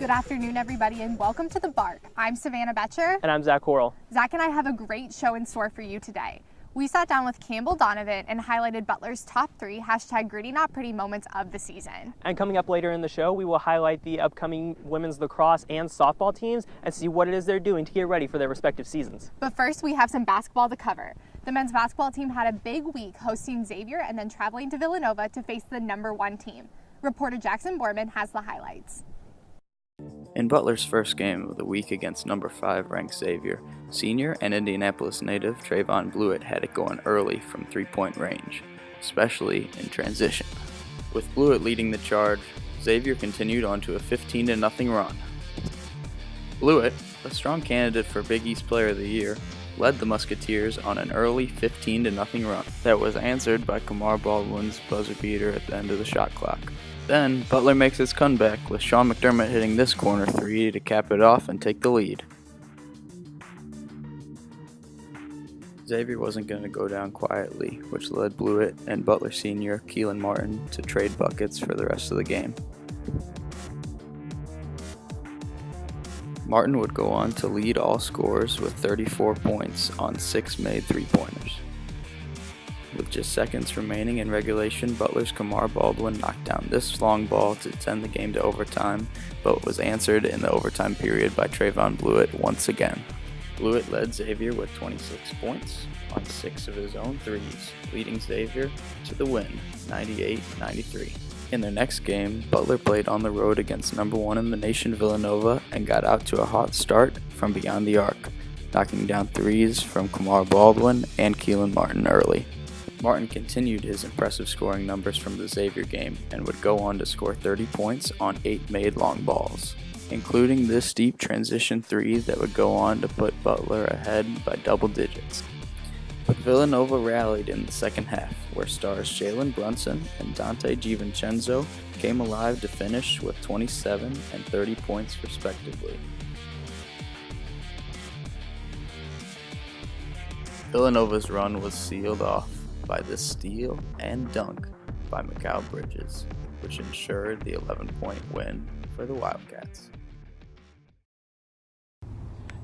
Good afternoon, everybody, and welcome to The Bark. I'm Savannah Betcher. And I'm Zach Correll. Zach and I have a great show in store for you today. We sat down with Campbell Donovan and highlighted Butler's top 3 #gritty not pretty moments of the season. And coming up later in the show, we will highlight the upcoming women's lacrosse and softball teams and see what it is they're doing to get ready for their respective seasons. But first, we have some basketball to cover. The men's basketball team had a big week hosting Xavier and then traveling to Villanova to face the #1 team. Reporter Jackson Borman has the highlights. In Butler's first game of the week against number 5 ranked Xavier, senior and Indianapolis native Trayvon Blewett had it going early from three-point range, especially in transition. With Blewett leading the charge, Xavier continued on to a 15-0 run. Blewett, a strong candidate for Big East Player of the Year, led the Musketeers on an early 15-0 run that was answered by Kamar Baldwin's buzzer beater at the end of the shot clock. Then, Butler makes its comeback with Sean McDermott hitting this corner 3 to cap it off and take the lead. Xavier wasn't going to go down quietly, which led Blewett and Butler senior Keelan Martin to trade buckets for the rest of the game. Martin would go on to lead all scorers with 34 points on 6 made three-pointers. With just seconds remaining in regulation, Butler's Kamar Baldwin knocked down this long ball to send the game to overtime, but was answered in the overtime period by Trayvon Blewett once again. Blewett led Xavier with 26 points on 6 of his own threes, leading Xavier to the win, 98-93. In their next game, Butler played on the road against #1 in the nation Villanova and got out to a hot start from beyond the arc, knocking down threes from Kamar Baldwin and Keelan Martin early. Martin continued his impressive scoring numbers from the Xavier game and would go on to score 30 points on 8 made long balls, including this deep transition 3 that would go on to put Butler ahead by double digits. But Villanova rallied in the second half, where stars Jalen Brunson and Dante DiVincenzo came alive to finish with 27 and 30 points respectively. Villanova's run was sealed off by the steal and dunk by Mikal Bridges, which ensured the 11-point win for the Wildcats.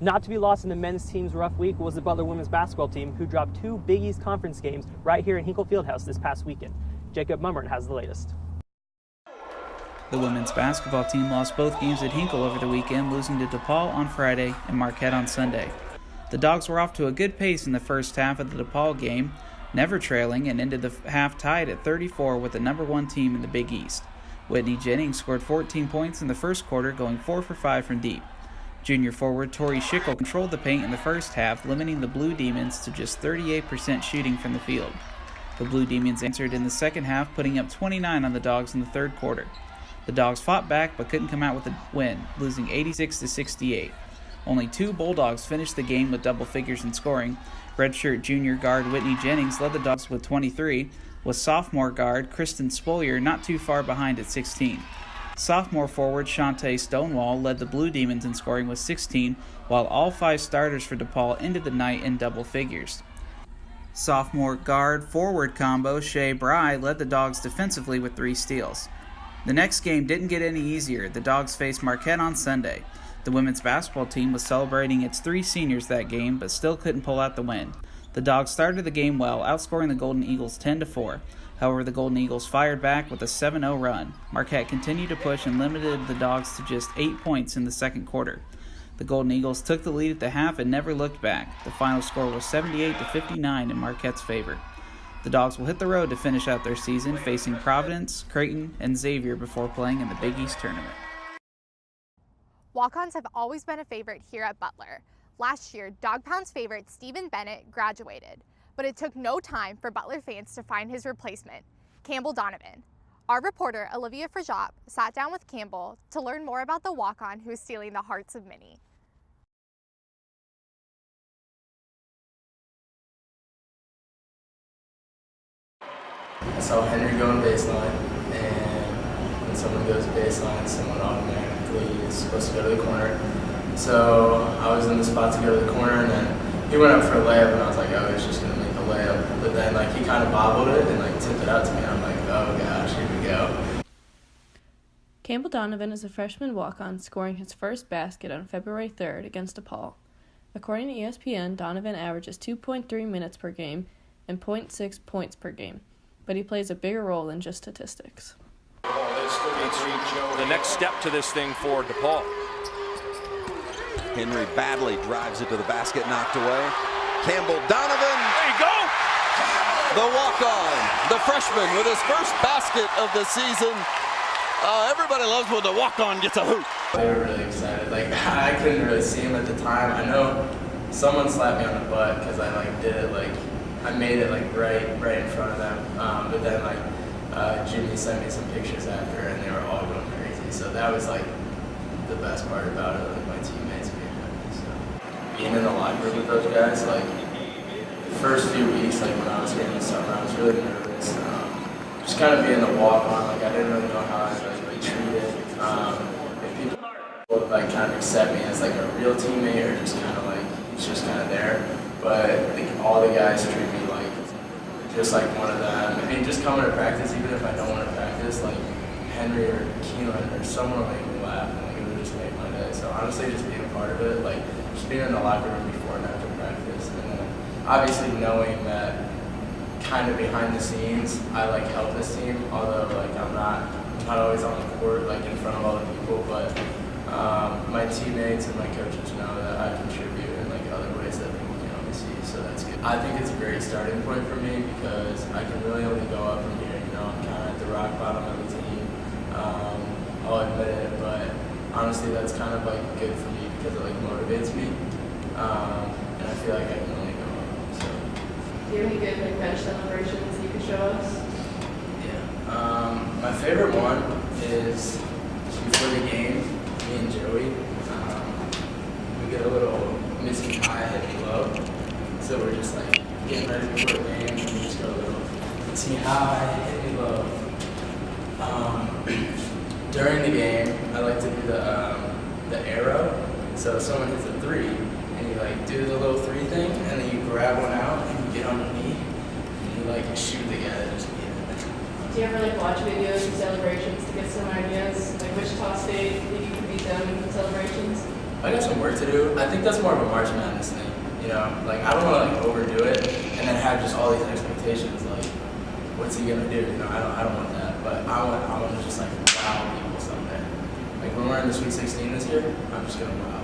Not to be lost in the men's team's rough week was the Butler women's basketball team, who dropped 2 Big East Conference games right here in Hinkle Fieldhouse this past weekend. Jacob Mummert has the latest. The women's basketball team lost both games at Hinkle over the weekend, losing to DePaul on Friday and Marquette on Sunday. The Dogs were off to a good pace in the first half of the DePaul game, never trailing, and ended the half tied at 34 with the #1 team in the Big East. Whitney Jennings scored 14 points in the first quarter, going 4 for 5 from deep. Junior forward Tori Schickel controlled the paint in the first half, limiting the Blue Demons to just 38% shooting from the field. The Blue Demons answered in the second half, putting up 29 on the Dogs in the third quarter. The Dogs fought back but couldn't come out with a win, losing 86-68. Only 2 Bulldogs finished the game with double figures in scoring. Redshirt junior guard Whitney Jennings led the Dogs with 23, with sophomore guard Kristen Spolier not too far behind at 16. Sophomore forward Shantae Stonewall led the Blue Demons in scoring with 16, while all 5 starters for DePaul ended the night in double figures. Sophomore guard-forward combo Shea Bry led the Dogs defensively with 3 steals. The next game didn't get any easier. The Dogs faced Marquette on Sunday. The women's basketball team was celebrating its 3 seniors that game, but still couldn't pull out the win. The Dogs started the game well, outscoring the Golden Eagles 10-4. However, the Golden Eagles fired back with a 7-0 run. Marquette continued to push and limited the Dogs to just 8 points in the second quarter. The Golden Eagles took the lead at the half and never looked back. The final score was 78-59 in Marquette's favor. The Dogs will hit the road to finish out their season, facing Providence, Creighton, and Xavier before playing in the Big East tournament. Walk-ons have always been a favorite here at Butler. Last year, Dog Pound's favorite Stephen Bennett graduated, but it took no time for Butler fans to find his replacement, Campbell Donovan. Our reporter, Olivia Frajot, sat down with Campbell to learn more about the walk-on who is stealing the hearts of many. I saw Henry going baseline, and when someone goes baseline, someone automatically is supposed to go to the corner. So I was in the spot to go to the corner, and then he went up for a layup, and I was like, oh, he's just going to make a layup. But then he kind of bobbled it and tipped it out to me. I'm like, oh gosh, here we go. Campbell Donovan is a freshman walk-on scoring his first basket on February 3rd against DePaul. According to ESPN, Donovan averages 2.3 minutes per game and 0.6 points per game, but he plays a bigger role than just statistics. The next step to this thing for DePaul. Henry badly drives it to the basket, knocked away. Campbell Donovan. There you go. The walk-on, the freshman with his first basket of the season. Everybody loves when the walk-on gets a hoop. They were really excited. Like, I couldn't really see him at the time. I know someone slapped me on the butt because I did it I made it right in front of them. But then Jimmy sent me some pictures after, and they were all going crazy. So that was the best part about it. My teammates being happy. So being in the locker room with those guys, the first few weeks, when I was here in the summer, I was really nervous. Just kind of being the walk-on, I didn't really know how I was be treated. If people kind of accept me as a real teammate, or just kind of it's just kind of there. But all the guys treat me just like one of them. I mean, just coming to practice, even if I don't want to practice, Henry or Keelan or someone will make me laugh, and it would just make my day. So honestly, just being a part of it, just being in the locker room before and after practice, and then obviously knowing that kind of behind the scenes, I help this team. Although I'm not always on the court in front of all the people, but my teammates and my coaches know that I contribute in other ways that people can only see. So that's good. I think it's a great starting point for me because I can really only go up from here. I'm kind of at the rock bottom of the team. I'll admit it, but honestly, that's kind of good for me because it motivates me, and I feel like I can only go up. So. Do you have any good bench celebrations you can show us? Yeah. My favorite one is before the game, me and Joey. We get a little Missy high, hit low. So we're just getting ready before the game, and we just go a little Missy high, hit me low. During the game, I like to do the arrow. So if someone hits a three, and you do the little three thing, and then you grab one out, and you get underneath, and you shoot the guy that just beat it. Do you ever watch videos of celebrations to get some ideas? Wichita State, think you can beat them in celebrations? I got some work to do. I think that's more of a March Madness thing. I don't want to overdo it and then have just all these expectations. What's he gonna do? I don't want that. But I want to just wow people someday. When we're in the Sweet 16 this year, I'm just gonna wow.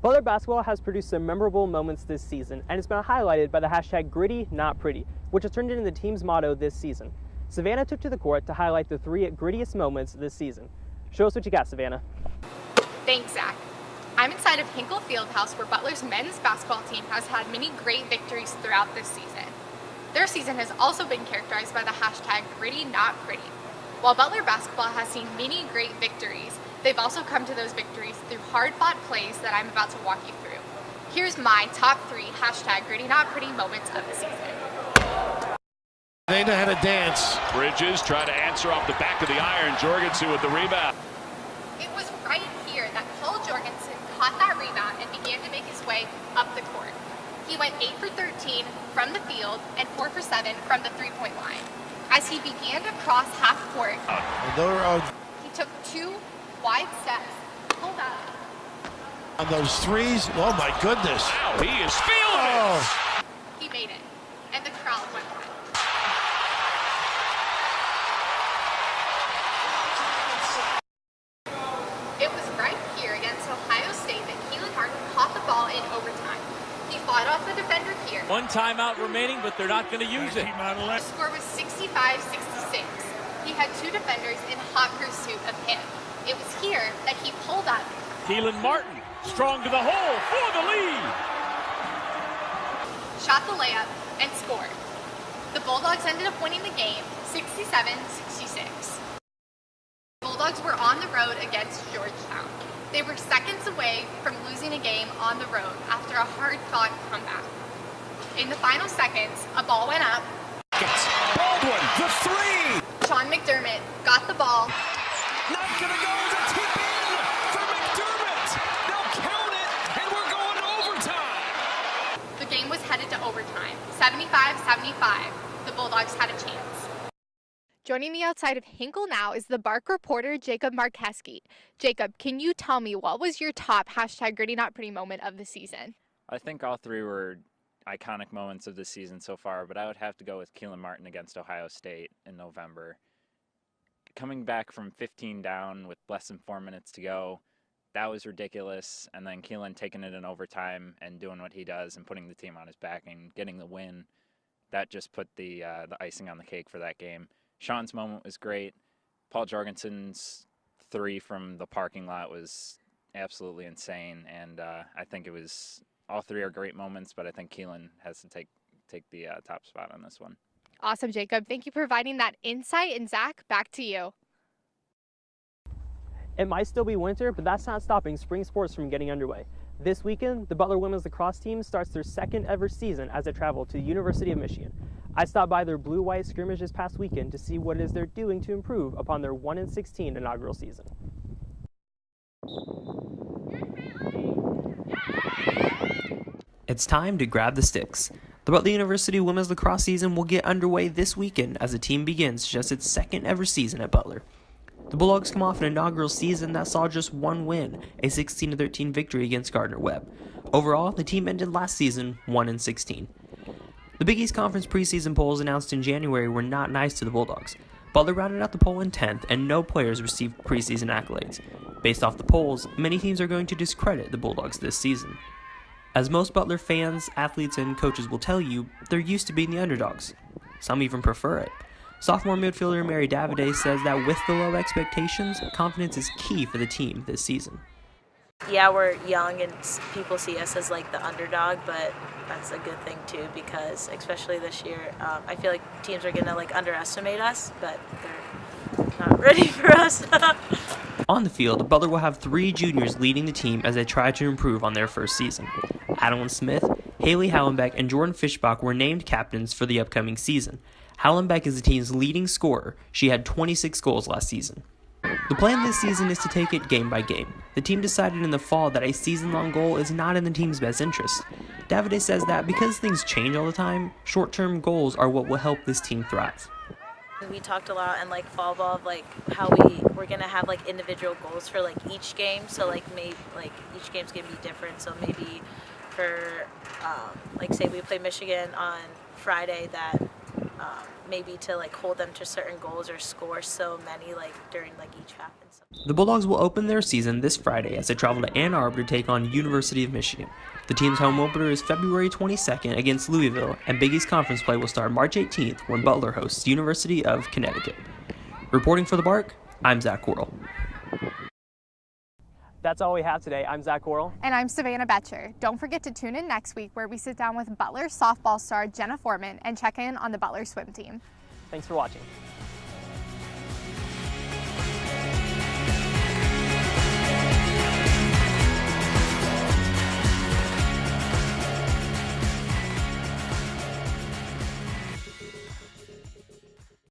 Butler basketball has produced some memorable moments this season, and it's been highlighted by the hashtag Gritty Not Pretty, which has turned into the team's motto this season. Savannah took to the court to highlight the 3 grittiest moments this season. Show us what you got, Savannah. Thanks, Zach. I'm inside of Hinkle Fieldhouse, where Butler's men's basketball team has had many great victories throughout this season. Their season has also been characterized by the hashtag Gritty Not Pretty. While Butler basketball has seen many great victories, they've also come to those victories through hard-fought plays that I'm about to walk you through. Here's my top 3 hashtag Gritty Not Pretty moments of the season. They know how to dance. Bridges trying to answer off the back of the iron. Jorgensen with the rebound. It was right here that Cole Jorgensen caught that rebound and began to make his way up the court. He went 8 for 13 from the field and 4 for 7 from the three-point line. As he began to cross half court, he took 2 wide steps, pulled up. On those threes, oh my goodness. Wow, he is feeling it. He made it, and the crowd went wild. It was right here against Ohio State that Keelan Martin caught the ball in overtime. He fought off the defender here. 1 timeout remaining, but they're not going to use it. The score was 65-66. He had 2 defenders in hot pursuit of him. It was here that he pulled up. Keelan Martin, strong to the hole for the lead. Shot the layup and scored. The Bulldogs ended up winning the game 67-66. Bulldogs were on the road against Georgetown. They were seconds away from losing a game on the road after a hard-fought comeback. In the final seconds, a ball went up. Baldwin, the 3! Sean McDermott got the ball. Not gonna go, the tip in for McDermott! They'll count it, and we're going to overtime! The game was headed to overtime, 75-75. The Bulldogs had a chance. Joining me outside of Hinkle now is the Bark reporter, Jacob Markeski. Jacob, can you tell me what was your top #GrittyNotPretty moment of the season? I think all three were iconic moments of the season so far, but I would have to go with Keelan Martin against Ohio State in November. Coming back from 15 down with less than 4 minutes to go, that was ridiculous. And then Keelan taking it in overtime and doing what he does and putting the team on his back and getting the win. That just put the icing on the cake for that game. Sean's moment was great. Paul Jorgensen's 3 from the parking lot was absolutely insane. And I think it was, all 3 are great moments, but I think Keelan has to take the top spot on this one. Awesome, Jacob. Thank you for providing that insight. And Zach, back to you. It might still be winter, but that's not stopping spring sports from getting underway. This weekend, the Butler women's lacrosse team starts their second ever season as they travel to the University of Michigan. I stopped by their blue-white scrimmage this past weekend to see what it is they're doing to improve upon their 1-16 inaugural season. It's time to grab the sticks. The Butler University women's lacrosse season will get underway this weekend as the team begins just its second ever season at Butler. The Bulldogs come off an inaugural season that saw just one win, a 16-13 victory against Gardner-Webb. Overall, the team ended last season 1-16. The Big East Conference preseason polls announced in January were not nice to the Bulldogs. Butler rounded out the poll in 10th, and no players received preseason accolades. Based off the polls, many teams are going to discredit the Bulldogs this season. As most Butler fans, athletes, and coaches will tell you, they're used to being the underdogs. Some even prefer it. Sophomore midfielder Mary Davide says that with the low expectations, confidence is key for the team this season. Yeah, we're young and people see us as like the underdog, but that's a good thing too because especially this year, I feel like teams are going to like underestimate us, but they're not ready for us. On the field, Butler will have 3 juniors leading the team as they try to improve on their first season. Adeline Smith, Haley Hallenbeck, and Jordan Fischbach were named captains for the upcoming season. Hallenbeck is the team's leading scorer. She had 26 goals last season. The plan this season is to take it game by game. The team decided in the fall that a season-long goal is not in the team's best interest. Davide says that because things change all the time, short-term goals are what will help this team thrive. We talked a lot in like fall ball of like how we're gonna have like individual goals for like each game. So like maybe like each game's gonna be different. So maybe for like say we play Michigan on Friday, that maybe to like hold them to certain goals or score so many like during like each half and stuff. The Bulldogs will open their season this Friday as they travel to Ann Arbor to take on University of Michigan. The team's home opener is February 22nd against Louisville, and Big East Conference play will start March 18th when Butler hosts University of Connecticut. Reporting for the Bark, I'm Zach Corl. That's all we have today. I'm Zach Corl. And I'm Savannah Betcher. Don't forget to tune in next week where we sit down with Butler softball star Jenna Foreman and check in on the Butler swim team. Thanks for watching.